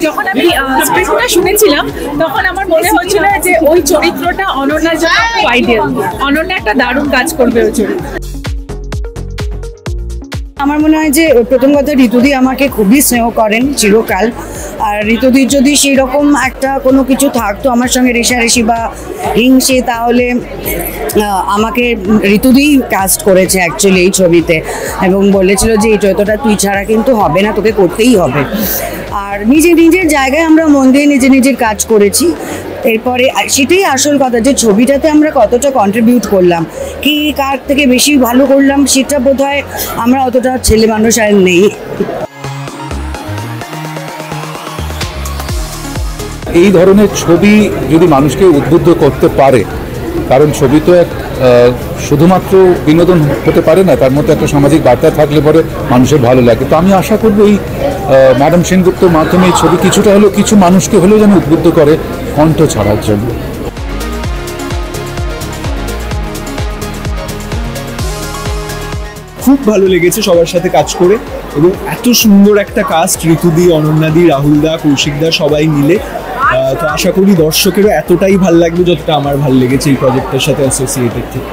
যখন আমি স্ক্রিপ্টটা শুনেছিলাম তখন আমার মনে হচ্ছিল যে ওই চরিত্রটা অনন্যার জন্য খুব আইডিয়াল। অনন্যা একটা দারুণ কাজ করবে ওই চরিত্র। আমার মনে হয় যে প্রথম কথা ঋতুদি আমাকে খুবই স্নেহ করেন চিরকাল। আর ঋতুদির যদি সেই রকম একটা কোনো কিছু থাকতো আমার সঙ্গে রেষারেষি বা হিংসে, তাহলে আমাকে ঋতুদিই কাস্ট করেছে অ্যাকচুয়ালি এই ছবিতে, এবং বলেছিল যে এই চরিত্রটা তুই ছাড়া কিন্তু হবে না, তোকে করতেই হবে। আর নিজের জায়গায় আমরা মন দিয়ে নিজের কাজ করেছি। এরপরে সেটাই আসল কথা, যে ছবিটাতে আমরা কতটা কন্ট্রিবিউট করলাম, কি কার থেকে বেশি ভালো করলাম, সেটা বোধহয় আমরা অতটা ছেলে মানুষ আর নেই। এই ধরনের ছবি যদি মানুষকে উদ্বুদ্ধ করতে পারে, কারণ ছবি তো এক শুধুমাত্র বিনোদন হতে পারে না, তার মধ্যে একটা সামাজিক বার্তা থাকলে পরে মানুষের ভালো লাগে। তো আমি আশা করব এই ম্যাডাম সেনগুপ্তর মাধ্যমে এই ছবি কিছুটা হলেও কিছু মানুষকে হলেও যেন উদ্বুদ্ধ করে কণ্ঠ ছাড়ার জন্য। খুব ভালো লেগেছে সবার সাথে কাজ করে, এবং এত সুন্দর একটা কাস্ট, ঋতুদি, অনন্যাদি, রাহুলদা, কৌশিকদা সবাই মিলে। তো আশা করি দর্শকেরও এতটাই ভালো লাগবে যতটা আমার ভালো লেগেছে এই প্রজেক্টের সাথে অ্যাসোসিয়েটেড থেকে।